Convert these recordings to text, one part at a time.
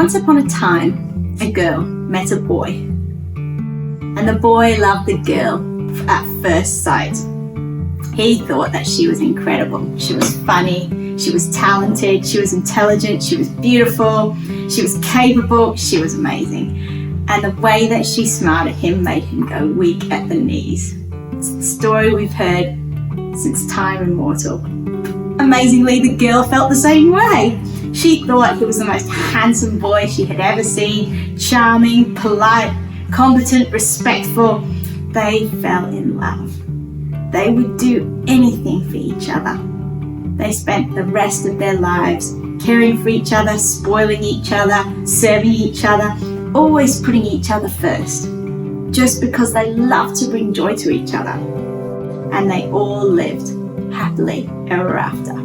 Once upon a time, a girl met a boy, and the boy loved the girl at first sight. He thought that she was incredible. She was funny, she was talented, she was intelligent, she was beautiful, she was capable, she was amazing. And the way that she smiled at him made him go weak at the knees. It's the story we've heard since time immemorial. Amazingly, the girl felt the same way. She thought he was the most handsome boy she had ever seen, charming, polite, competent, respectful. They fell in love. They would do anything for each other. They spent the rest of their lives caring for each other, spoiling each other, serving each other, always putting each other first, just because they loved to bring joy to each other. And they all lived happily ever after.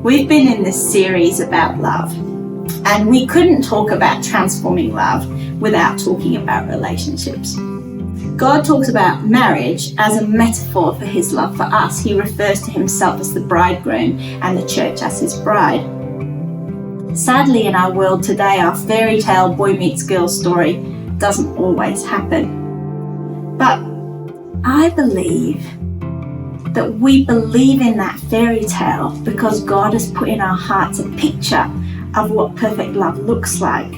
We've been in this series about love, and we couldn't talk about transforming love without talking about relationships. God talks about marriage as a metaphor for his love for us. He refers to himself as the bridegroom and the church as his bride. Sadly, in our world today, our fairy tale boy meets girl story doesn't always happen. But I believe that we believe in that fairy tale because God has put in our hearts a picture of what perfect love looks like.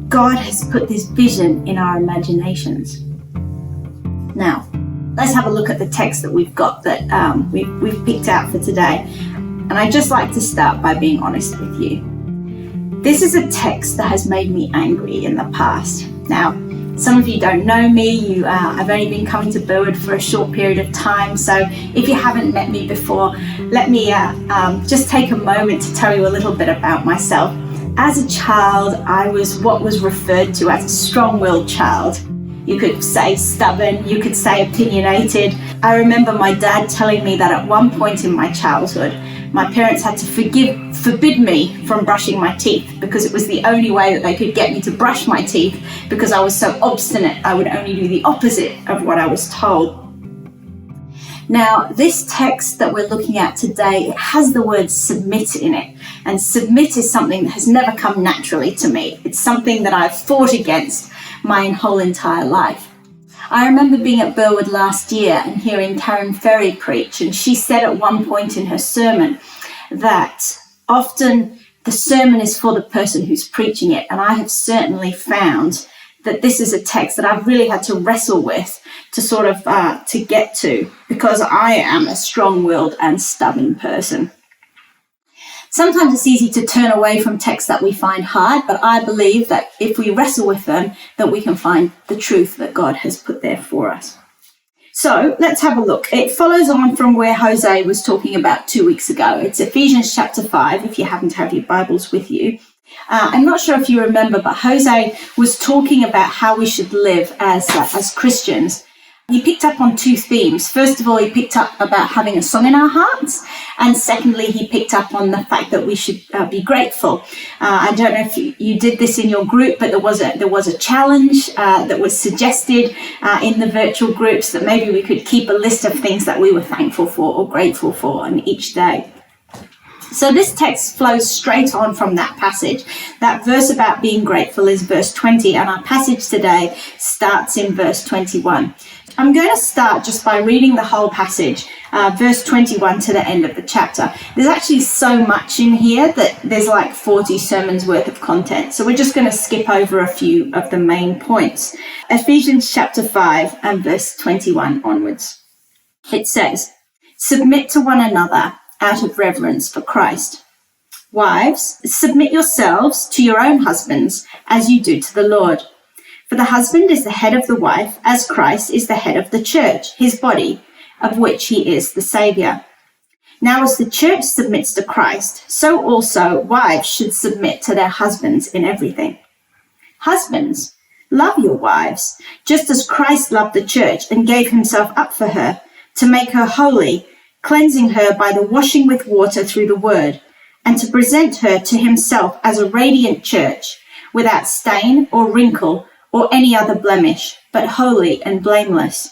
God has put this vision in our imaginations. Now, let's have a look at the text that we've got that we've picked out for today. And I'd just like to start by being honest with you. This is a text that has made me angry in the past. Now, some of you don't know me. I've only been coming to Burwood for a short period of time. So if you haven't met me before, let me just take a moment to tell you a little bit about myself. As a child, I was what was referred to as a strong-willed child. You could say stubborn, you could say opinionated. I remember my dad telling me that at one point in my childhood, my parents had to forbid me from brushing my teeth because it was the only way that they could get me to brush my teeth, because I was so obstinate I would only do the opposite of what I was told. Now, this text that we're looking at today, it has the word submit in it. And submit is something that has never come naturally to me. It's something that I've fought against my whole entire life. I remember being at Burwood last year and hearing Karen Ferry preach, and she said at one point in her sermon that often the sermon is for the person who's preaching it. And I have certainly found that this is a text that I've really had to wrestle with to sort of to get to, because I am a strong-willed and stubborn person. Sometimes it's easy to turn away from texts that we find hard, but I believe that if we wrestle with them, that we can find the truth that God has put there for us. So let's have a look. It follows on from where Jose was talking about 2 weeks ago. It's Ephesians chapter 5, if you happen to have your Bibles with you. I'm not sure if you remember, but Jose was talking about how we should live as Christians. He picked up on two themes. First of all, he picked up about having a song in our hearts. And secondly, he picked up on the fact that we should be grateful. I don't know if you did this in your group, but there was a challenge that was suggested in the virtual groups, that maybe we could keep a list of things that we were thankful for or grateful for on each day. So this text flows straight on from that passage. That verse about being grateful is verse 20, and our passage today starts in verse 21. I'm going to start just by reading the whole passage, verse 21 to the end of the chapter. There's actually so much in here that there's like 40 sermons worth of content. So we're just going to skip over a few of the main points. Ephesians chapter 5 and verse 21 onwards. It says, "Submit to one another out of reverence for Christ. Wives, submit yourselves to your own husbands as you do to the Lord. For the husband is the head of the wife, as Christ is the head of the church, his body, of which he is the Saviour. Now as the church submits to Christ, so also wives should submit to their husbands in everything. Husbands, love your wives, just as Christ loved the church and gave himself up for her, to make her holy, cleansing her by the washing with water through the word, and to present her to himself as a radiant church, without stain or wrinkle or any other blemish, but holy and blameless.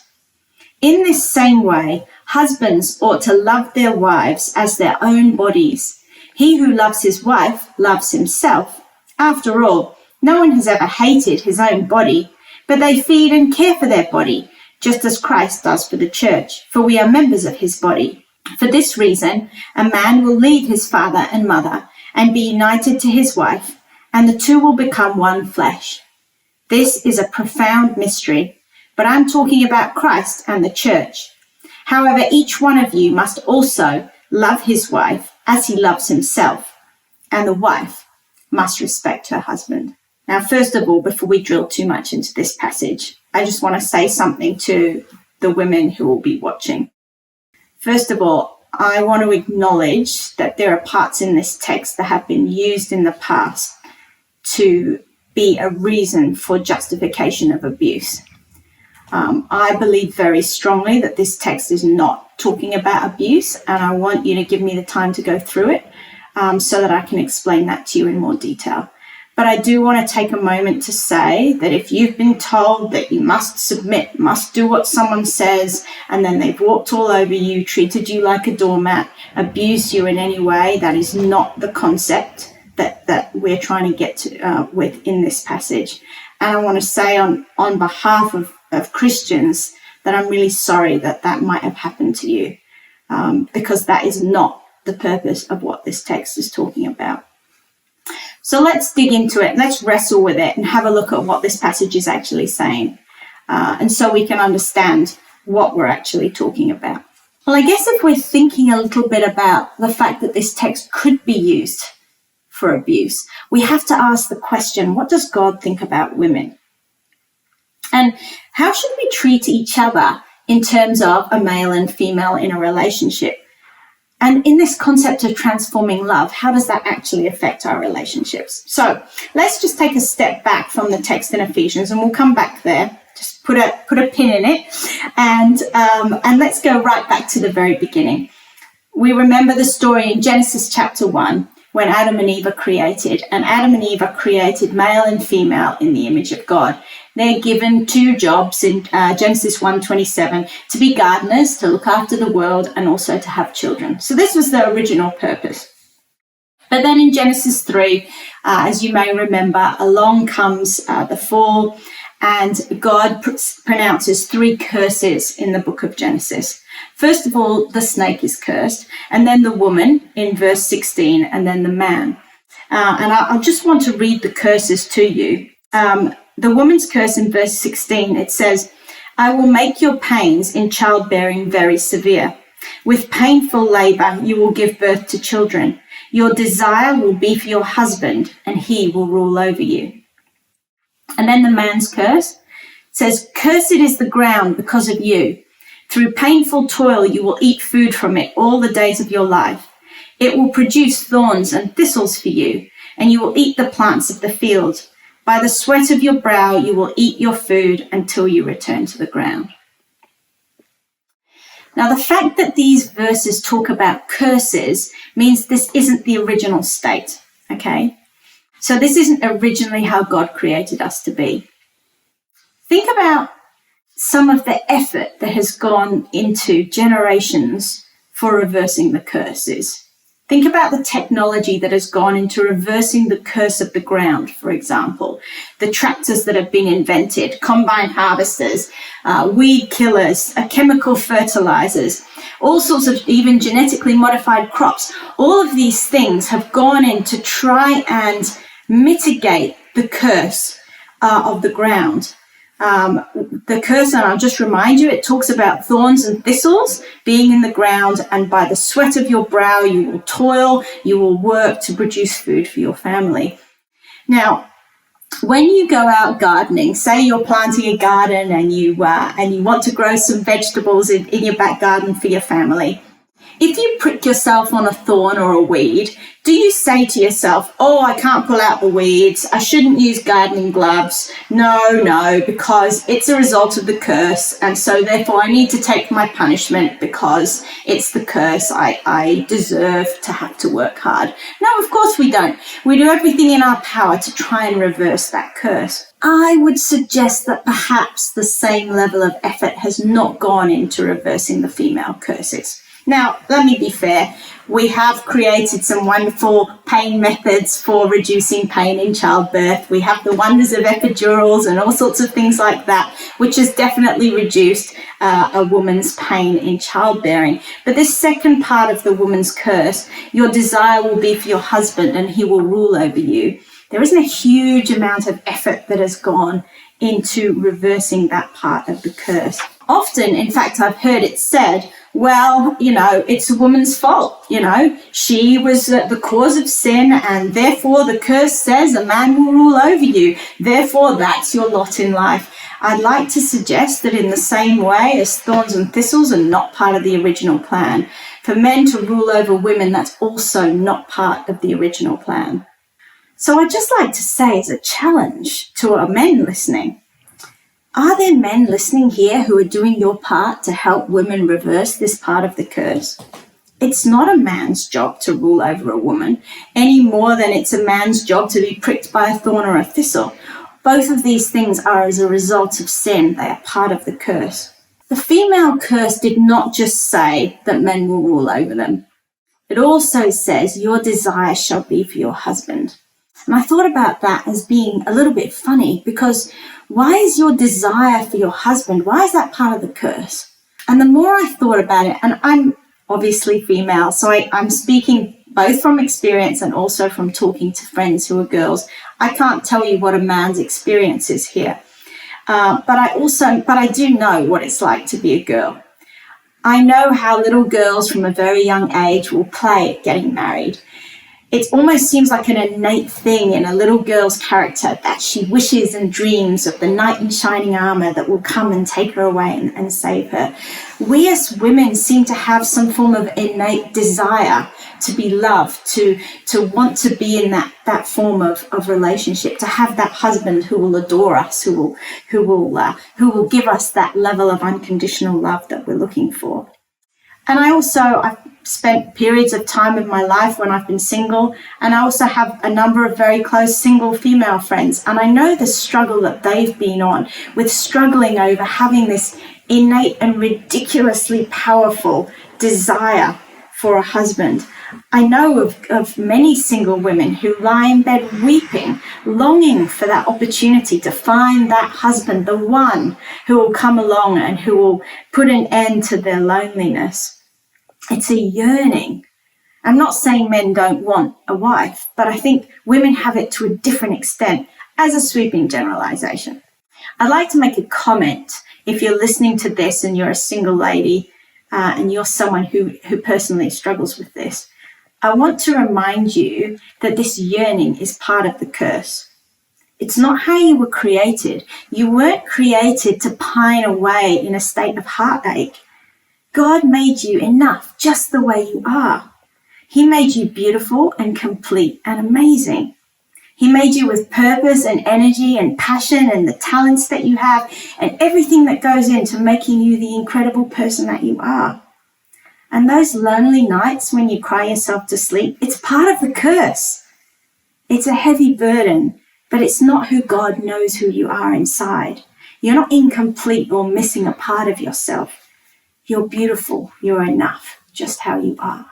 In this same way, husbands ought to love their wives as their own bodies. He who loves his wife loves himself. After all, no one has ever hated his own body, but they feed and care for their body, just as Christ does for the church, for we are members of his body. For this reason, a man will leave his father and mother and be united to his wife, and the two will become one flesh. This is a profound mystery, but I'm talking about Christ and the church. However, each one of you must also love his wife as he loves himself, and the wife must respect her husband. Now, first of all, before we drill too much into this passage, I just want to say something to the women who will be watching. First of all, I want to acknowledge that there are parts in this text that have been used in the past to be a reason for justification of abuse. I believe very strongly that this text is not talking about abuse, and I want you to give me the time to go through it so that I can explain that to you in more detail. But I do want to take a moment to say that if you've been told that you must submit, must do what someone says, and then they've walked all over you, treated you like a doormat, abused you in any way, that is not the concept that we're trying to get to in this passage. And I want to say on behalf of Christians that I'm really sorry that might have happened to you, because that is not the purpose of what this text is talking about. So let's dig into it. Let's wrestle with it and have a look at what this passage is actually saying, and so we can understand what we're actually talking about. Well, I guess if we're thinking a little bit about the fact that this text could be used for abuse, we have to ask the question, what does God think about women? And how should we treat each other in terms of a male and female in a relationship? And in this concept of transforming love, how does that actually affect our relationships? So let's just take a step back from the text in Ephesians, and we'll come back there. Just put a pin in it, and let's go right back to the very beginning. We remember the story in Genesis chapter 1 when Adam and Eve are created, and Adam and Eve are created male and female in the image of God. They're given two jobs in Genesis 1:27, to be gardeners, to look after the world, and also to have children. So this was the original purpose. But then in Genesis 3, as you may remember, along comes the fall, and God pronounces 3 curses in the book of Genesis. First of all, the snake is cursed, and then the woman in verse 16, and then the man. And I just want to read the curses to you. The woman's curse in verse 16, it says, "I will make your pains in childbearing very severe. With painful labor, you will give birth to children. Your desire will be for your husband, and he will rule over you." And then the man's curse says, "Cursed is the ground because of you. Through painful toil, you will eat food from it all the days of your life. It will produce thorns and thistles for you, and you will eat the plants of the field. By the sweat of your brow, you will eat your food until you return to the ground." Now, the fact that these verses talk about curses means this isn't the original state, okay? So this isn't originally how God created us to be. Think about some of the effort that has gone into generations for reversing the curses. Think about the technology that has gone into reversing the curse of the ground, for example. The tractors that have been invented, combine harvesters, weed killers, chemical fertilizers, all sorts of even genetically modified crops. All of these things have gone in to try and mitigate the curse of the ground. The curse, and I'll just remind you, it talks about thorns and thistles being in the ground, and by the sweat of your brow you will toil, you will work to produce food for your family. Now, when you go out gardening, say you're planting a garden and you want to grow some vegetables in your back garden for your family, if you prick yourself on a thorn or a weed, do you say to yourself, "Oh, I can't pull out the weeds, I shouldn't use gardening gloves"? No, because it's a result of the curse, and so therefore I need to take my punishment because it's the curse. I deserve to have to work hard. No, of course we don't. We do everything in our power to try and reverse that curse. I would suggest that perhaps the same level of effort has not gone into reversing the female curses. Now, let me be fair. We have created some wonderful pain methods for reducing pain in childbirth. We have the wonders of epidurals and all sorts of things like that, which has definitely reduced a woman's pain in childbearing. But this second part of the woman's curse, your desire will be for your husband and he will rule over you. There isn't a huge amount of effort that has gone into reversing that part of the curse. Often, in fact, I've heard it said, well, it's a woman's fault. She was the cause of sin, and therefore the curse says a man will rule over you. Therefore, that's your lot in life. I'd like to suggest that in the same way as thorns and thistles are not part of the original plan, for men to rule over women, that's also not part of the original plan. So I'd just like to say as a challenge to our men listening, are there men listening here who are doing your part to help women reverse this part of the curse? It's not a man's job to rule over a woman any more than it's a man's job to be pricked by a thorn or a thistle. Both of these things are as a result of sin. They are part of the curse. The female curse did not just say that men will rule over them. It also says your desire shall be for your husband. And I thought about that as being a little bit funny, because why is your desire for your husband, why is that part of the curse? And the more I thought about it, and I'm obviously female, so I'm speaking both from experience and also from talking to friends who are girls. I can't tell you what a man's experience is here. But I do know what it's like to be a girl. I know how little girls from a very young age will play at getting married. It almost seems like an innate thing in a little girl's character that she wishes and dreams of the knight in shining armor that will come and take her away and save her. We as women seem to have some form of innate desire to be loved, to want to be in that form of relationship, to have that husband who will adore us, who will give us that level of unconditional love that we're looking for. And I've spent periods of time in my life when I've been single, and I also have a number of very close single female friends, and I know the struggle that they've been on with struggling over having this innate and ridiculously powerful desire for a husband. I know of many single women who lie in bed weeping, longing for that opportunity to find that husband, the one who will come along and who will put an end to their loneliness. It's a yearning. I'm not saying men don't want a wife, but I think women have it to a different extent, as a sweeping generalization. I'd like to make a comment. If you're listening to this and you're a single lady and you're someone who personally struggles with this, I want to remind you that this yearning is part of the curse. It's not how you were created. You weren't created to pine away in a state of heartache. God made you enough just the way you are. He made you beautiful and complete and amazing. He made you with purpose and energy and passion and the talents that you have and everything that goes into making you the incredible person that you are. And those lonely nights when you cry yourself to sleep, it's part of the curse. It's a heavy burden, but it's not who God knows who you are inside. You're not incomplete or missing a part of yourself. You're beautiful. You're enough, just how you are.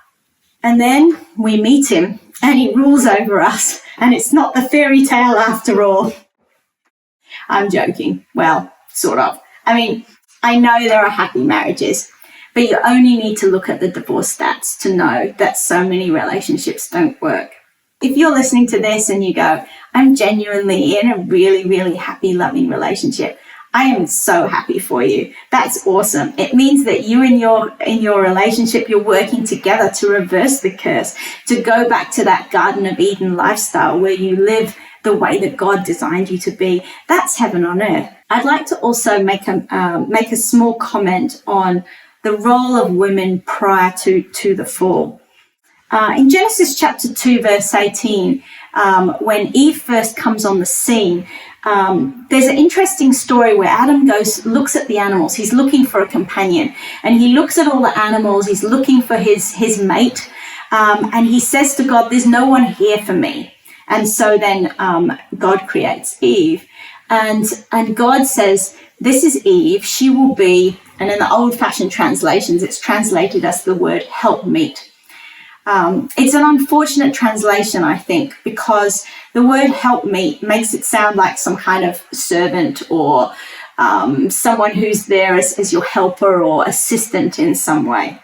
And then we meet him and he rules over us. And it's not the fairy tale after all. I'm joking. Well, sort of. I mean, I know there are happy marriages, but you only need to look at the divorce stats to know that so many relationships don't work. If you're listening to this and you go, I'm genuinely in a really, really happy, loving relationship, I am so happy for you. That's awesome. It means that you in your relationship, you're working together to reverse the curse, to go back to that Garden of Eden lifestyle where you live the way that God designed you to be. That's heaven on earth. I'd like to also make a small comment on the role of women prior to the fall. In Genesis chapter 2, verse 18, when Eve first comes on the scene, there's an interesting story where Adam looks at the animals. He's looking for a companion, and he looks at all the animals. He's looking for his mate, and he says to God, there's no one here for me. And so then God creates Eve, and God says, this is Eve. She will be And in the old-fashioned translations, it's translated as the word helpmeet. It's an unfortunate translation, I think, because the word helpmeet makes it sound like some kind of servant or someone who's there as your helper or assistant in some way.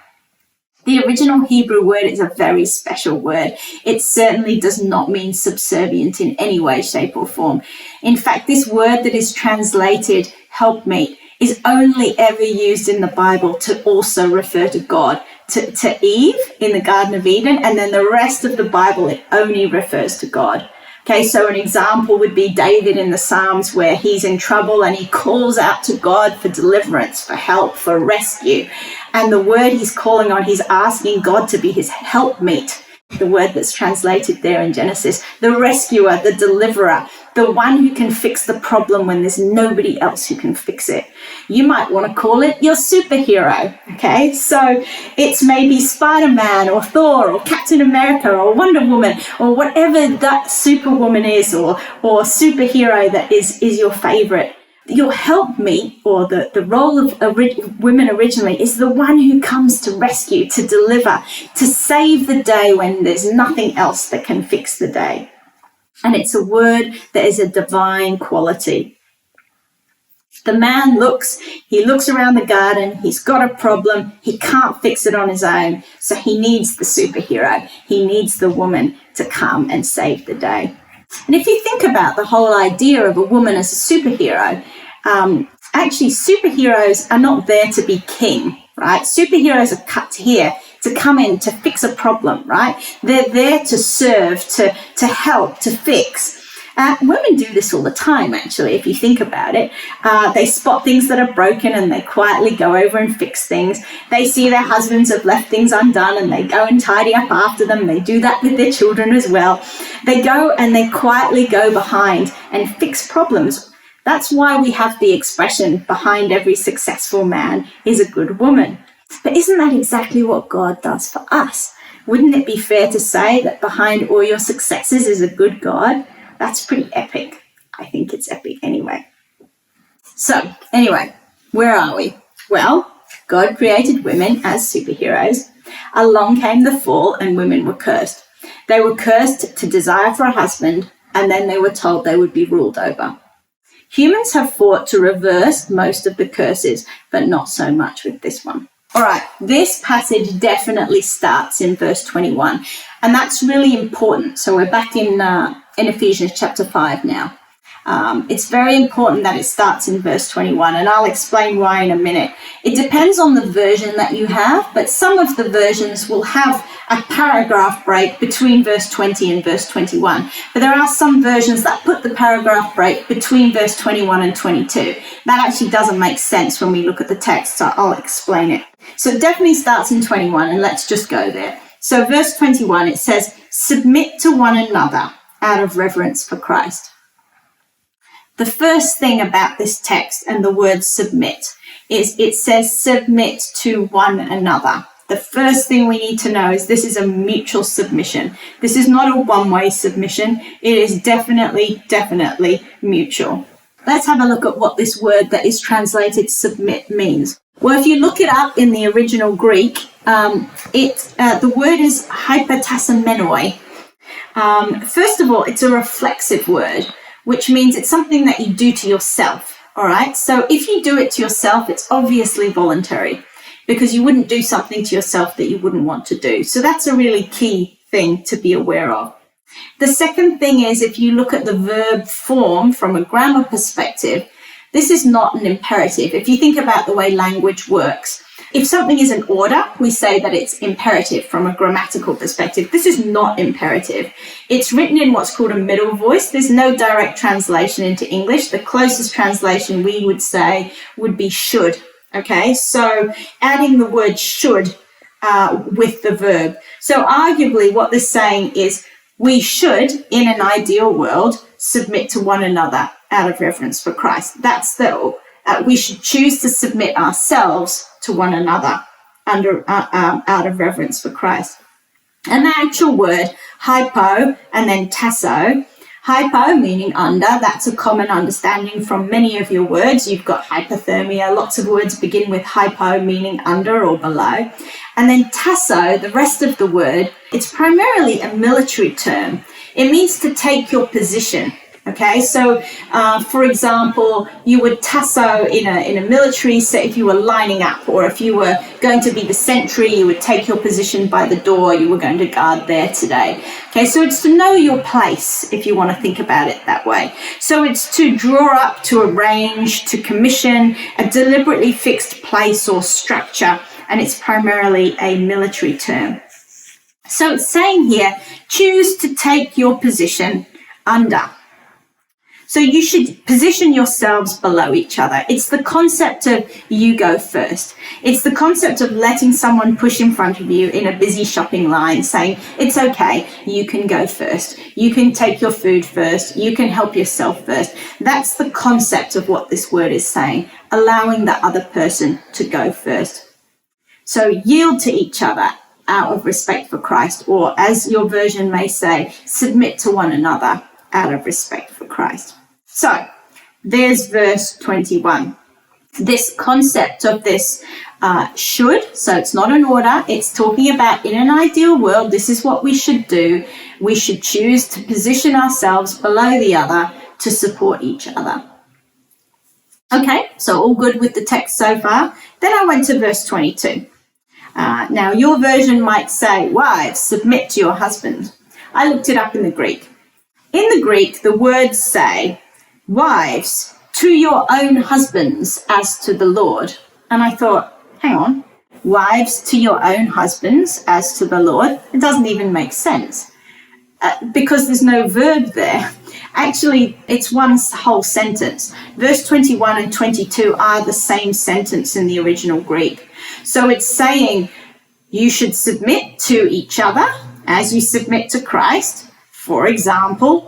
The original Hebrew word is a very special word. It certainly does not mean subservient in any way, shape, or form. In fact, this word that is translated helpmeet is only ever used in the Bible to also refer to God, to Eve in the Garden of Eden, and then the rest of the Bible, it only refers to God. Okay, so an example would be David in the Psalms where he's in trouble and he calls out to God for deliverance, for help, for rescue. And the word he's calling on, he's asking God to be his helpmeet, the word that's translated there in Genesis, the rescuer, the deliverer, the one who can fix the problem when there's nobody else who can fix it. You might want to call it your superhero, okay? So it's maybe Spider-Man or Thor or Captain America or Wonder Woman or whatever that superwoman is or superhero that is your favorite. Your helpmeet, or the role of women originally, is the one who comes to rescue, to deliver, to save the day when there's nothing else that can fix the day. And it's a word that is a divine quality. The man looks around the garden, he's got a problem, he can't fix it on his own, so he needs the superhero, he needs the woman to come and save the day. And if you think about the whole idea of a woman as a superhero, actually superheroes are not there to be king, right? Superheroes are cut here to come in to fix a problem, right? They're there to serve, to help, to fix. Women do this all the time, actually, if you think about it. They spot things that are broken and they quietly go over and fix things. They see their husbands have left things undone and they go and tidy up after them. They do that with their children as well. They go and they quietly go behind and fix problems. That's why we have the expression, behind every successful man is a good woman. But isn't that exactly what God does for us? Wouldn't it be fair to say that behind all your successes is a good God? That's pretty epic. I think it's epic anyway. So, anyway, where are we? Well, God created women as superheroes. Along came the fall and women were cursed. They were cursed to desire for a husband, and then they were told they would be ruled over. Humans have fought to reverse most of the curses, but not so much with this one. All right, this passage definitely starts in verse 21, and that's really important. So we're back in Ephesians chapter 5 now. It's very important that it starts in verse 21, and I'll explain why in a minute. It depends on the version that you have, but some of the versions will have a paragraph break between verse 20 and verse 21. But there are some versions that put the paragraph break between verse 21 and 22. That actually doesn't make sense when we look at the text, so I'll explain it. So it definitely starts in 21, and let's just go there. So verse 21, it says, "Submit to one another out of reverence for Christ." The first thing about this text and the word submit is it says submit to one another. The first thing we need to know is this is a mutual submission. This is not a one-way submission. It is definitely mutual. Let's have a look at what this word that is translated submit means. Well, if you look it up in the original Greek, the word is hypertasamenoi. First of all, it's a reflexive word, which means it's something that you do to yourself, all right? So if you do it to yourself, it's obviously voluntary because you wouldn't do something to yourself that you wouldn't want to do. So that's a really key thing to be aware of. The second thing is if you look at the verb form from a grammar perspective, this is not an imperative. If you think about the way language works, if something is an order, we say that it's imperative from a grammatical perspective. This is not imperative. It's written in what's called a middle voice. There's no direct translation into English. The closest translation we would say would be should. Okay, so adding the word should with the verb. So arguably what this saying is we should, in an ideal world, submit to one another out of reverence for Christ. That's we should choose to submit ourselves to one another out of reverence for Christ. And the actual word hypo and then tasso Hypo, meaning under, that's a common understanding from many of your words. You've got hypothermia. Lots of words begin with hypo, meaning under or below. And then tasso, the rest of the word, it's primarily a military term. It means to take your position. Okay, so for example, you would tasso in a military set if you were lining up, or if you were going to be the sentry, you would take your position by the door, you were going to guard there today. Okay, so it's to know your place, if you want to think about it that way. So it's to draw up, to arrange, to commission a deliberately fixed place or structure, and it's primarily a military term. So it's saying here, choose to take your position under. So you should position yourselves below each other. It's the concept of you go first. It's the concept of letting someone push in front of you in a busy shopping line, saying, it's okay, you can go first. You can take your food first. You can help yourself first. That's the concept of what this word is saying, allowing the other person to go first. So yield to each other out of respect for Christ, or as your version may say, submit to one another out of respect for Christ. So there's verse 21. This concept of this should, so it's not an order, it's talking about in an ideal world, this is what we should do. We should choose to position ourselves below the other to support each other. Okay, so all good with the text so far. Then I went to verse 22. Now your version might say, wives, submit to your husband. I looked it up in the Greek. In the Greek, the words say, wives, to your own husbands as to the Lord. And I thought, hang on, wives to your own husbands as to the Lord? It doesn't even make sense because there's no verb there. Actually, it's one whole sentence. Verse 21 and 22 are the same sentence in the original Greek. So it's saying you should submit to each other as you submit to Christ. For example,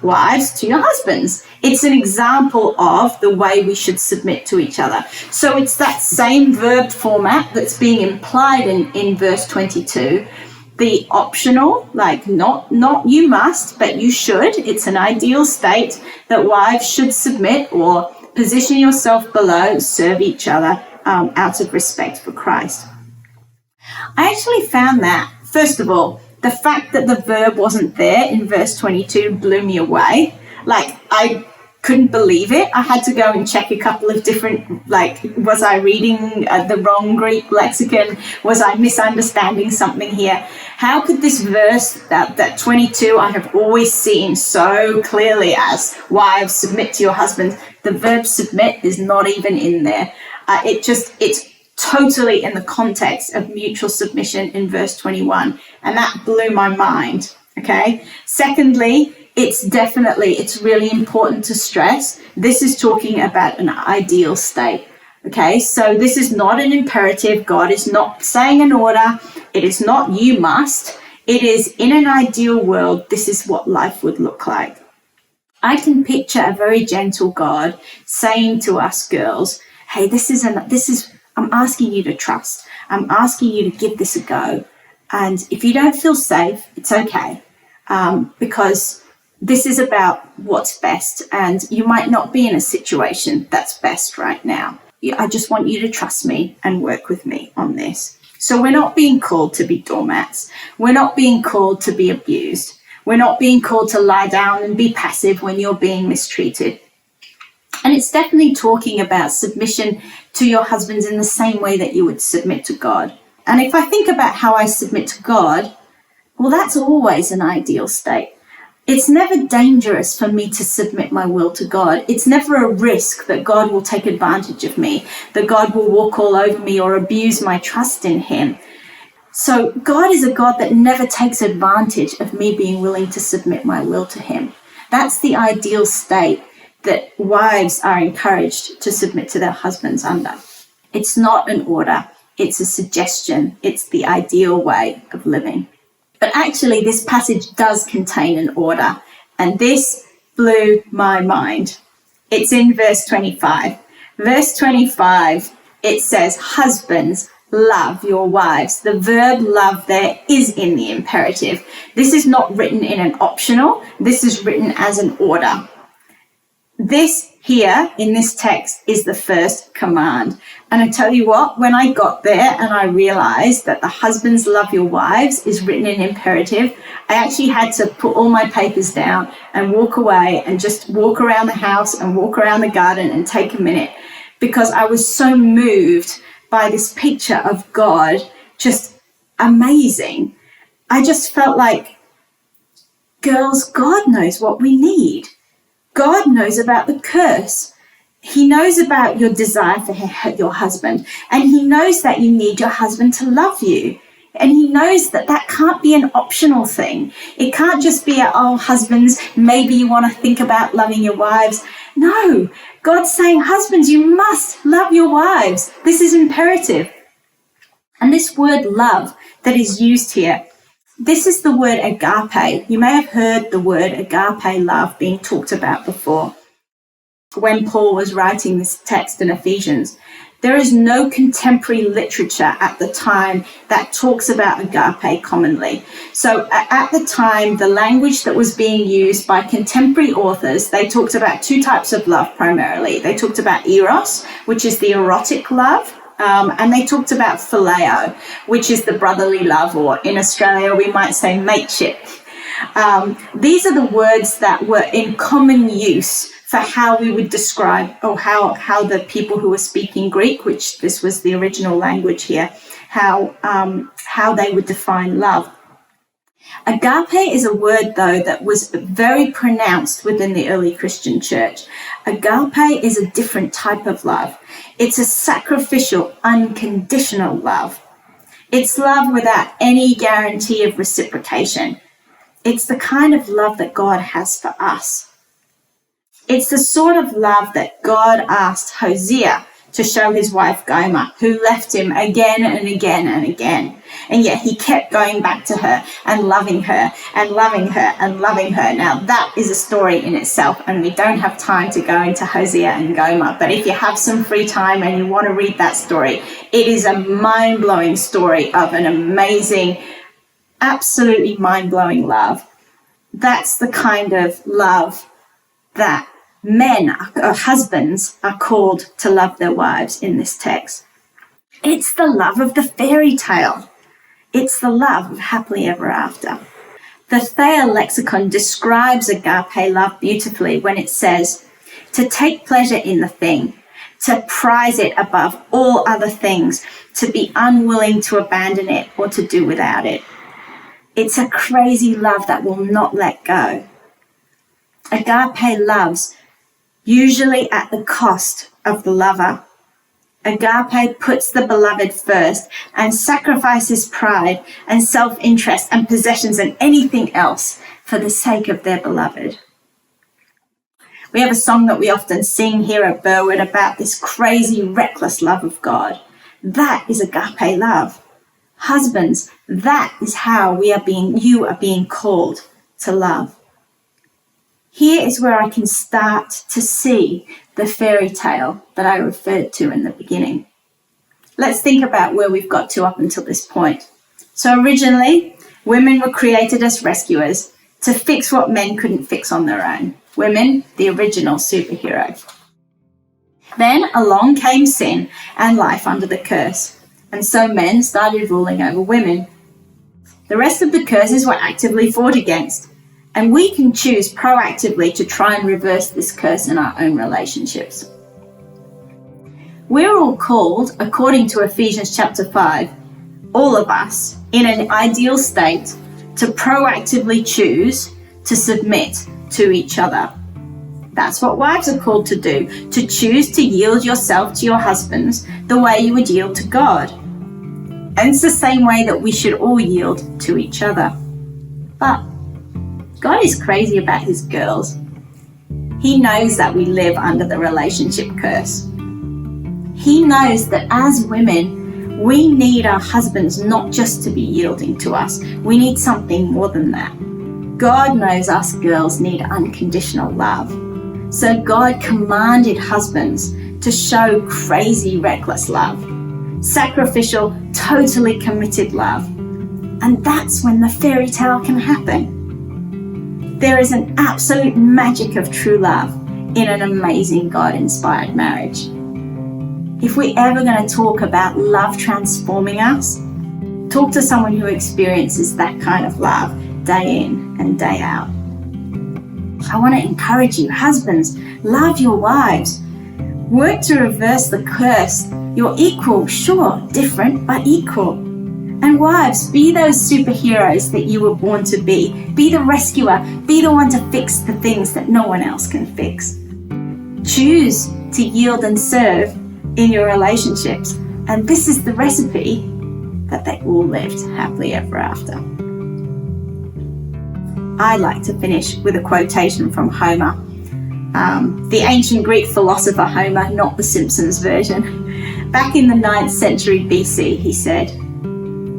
wives to your husbands. It's an example of the way we should submit to each other. So it's that same verb format that's being implied in verse 22. The optional, like not you must, but you should. It's an ideal state that wives should submit or position yourself below, serve each other out of respect for Christ. I actually found that, first of all, the fact that the verb wasn't there in verse 22 blew me away. Like, I couldn't believe it. I had to go and check a couple of different, was I reading the wrong Greek lexicon? Was I misunderstanding something here? How could this verse, that 22, I have always seen so clearly as wives, submit to your husbands, the verb submit is not even in there. It's totally in the context of mutual submission in verse 21. And that blew my mind, okay? Secondly, it's really important to stress, this is talking about an ideal state, okay? So this is not an imperative. God is not saying an order. It is not you must. It is in an ideal world, this is what life would look like. I can picture a very gentle God saying to us girls, hey, I'm asking you to trust. I'm asking you to give this a go. And if you don't feel safe, it's okay. Because this is about what's best. And you might not be in a situation that's best right now. I just want you to trust me and work with me on this. So we're not being called to be doormats. We're not being called to be abused. We're not being called to lie down and be passive when you're being mistreated. And it's definitely talking about submission to your husbands in the same way that you would submit to God. And if I think about how I submit to God, well, that's always an ideal state. It's never dangerous for me to submit my will to God. It's never a risk that God will take advantage of me, that God will walk all over me or abuse my trust in him. So God is a God that never takes advantage of me being willing to submit my will to him. That's the ideal state that wives are encouraged to submit to their husbands under. It's not an order. It's a suggestion. It's the ideal way of living. But actually, this passage does contain an order, and this blew my mind. It's in verse 25. Verse 25, it says, husbands, love your wives. The verb love there is in the imperative. This is not written in an optional. This is written as an order. This here in this text is the first command. And I tell you what, when I got there and I realized that the husbands love your wives is written in imperative, I actually had to put all my papers down and walk away and just walk around the house and walk around the garden and take a minute, because I was so moved by this picture of God, just amazing. I just felt like, girls, God knows what we need. God knows about the curse. He knows about your desire for your husband, and he knows that you need your husband to love you. And he knows that that can't be an optional thing. It can't just be, oh, husbands, maybe you want to think about loving your wives. No, God's saying, husbands, you must love your wives. This is imperative. And this word love that is used here, this is the word agape. You may have heard the word agape love being talked about before. When Paul was writing this text in Ephesians, there is no contemporary literature at the time that talks about agape commonly. So at the time, the language that was being used by contemporary authors, they talked about two types of love primarily. They talked about eros, which is the erotic love, and they talked about phileo, which is the brotherly love, or in Australia, we might say mateship. These are the words that were in common use for how we would describe, or how the people who were speaking Greek, which this was the original language here, how they would define love. Agape is a word, though, that was very pronounced within the early Christian church. Agape is a different type of love. It's a sacrificial, unconditional love. It's love without any guarantee of reciprocation. It's the kind of love that God has for us. It's the sort of love that God asked Hosea to show his wife Gomer, who left him again and again and again. And yet he kept going back to her and loving her and loving her and loving her. Now that is a story in itself, and we don't have time to go into Hosea and Gomer. But if you have some free time and you want to read that story, it is a mind-blowing story of an amazing, absolutely mind-blowing love. That's the kind of love that men or husbands are called to love their wives in this text. It's the love of the fairy tale. It's the love of happily ever after. The Thayer lexicon describes agape love beautifully when it says, to take pleasure in the thing, to prize it above all other things, to be unwilling to abandon it or to do without it. It's a crazy love that will not let go. Agape loves usually at the cost of the lover. Agape puts the beloved first and sacrifices pride and self-interest and possessions and anything else for the sake of their beloved. We have a song that we often sing here at Burwood about this crazy, reckless love of God. That is agape love. Husbands, that is how you are being called to love. Here is where I can start to see the fairy tale that I referred to in the beginning. Let's think about where we've got to up until this point. So originally, women were created as rescuers to fix what men couldn't fix on their own. Women, the original superhero. Then along came sin and life under the curse, and so men started ruling over women. The rest of the curses were actively fought against, and we can choose proactively to try and reverse this curse in our own relationships. We're all called, according to Ephesians chapter 5, all of us, in an ideal state, to proactively choose to submit to each other. That's what wives are called to do, to choose to yield yourself to your husbands the way you would yield to God. And it's the same way that we should all yield to each other. But God is crazy about his girls. He knows that we live under the relationship curse. He knows that as women, we need our husbands not just to be yielding to us. We need something more than that. God knows us girls need unconditional love. So God commanded husbands to show crazy, reckless love, sacrificial, totally committed love. And that's when the fairy tale can happen. There is an absolute magic of true love in an amazing God-inspired marriage. If we're ever going to talk about love transforming us, talk to someone who experiences that kind of love day in and day out. I want to encourage you, husbands, love your wives. Work to reverse the curse. You're equal, sure, different, but equal. And wives, be those superheroes that you were born to be. Be the rescuer. Be the one to fix the things that no one else can fix. Choose to yield and serve in your relationships. And this is the recipe that they all lived happily ever after. I like to finish with a quotation from Homer. The ancient Greek philosopher Homer, not the Simpsons version. Back in the 9th century BC, he said,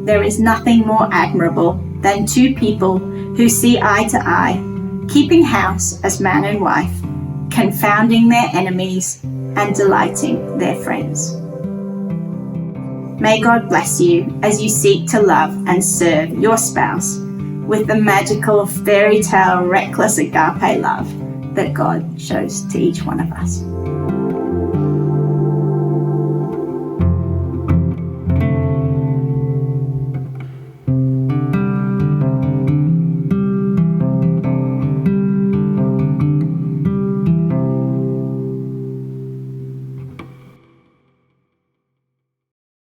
"There is nothing more admirable than two people who see eye to eye, keeping house as man and wife, confounding their enemies and delighting their friends." May God bless you as you seek to love and serve your spouse with the magical fairy tale reckless agape love that God shows to each one of us.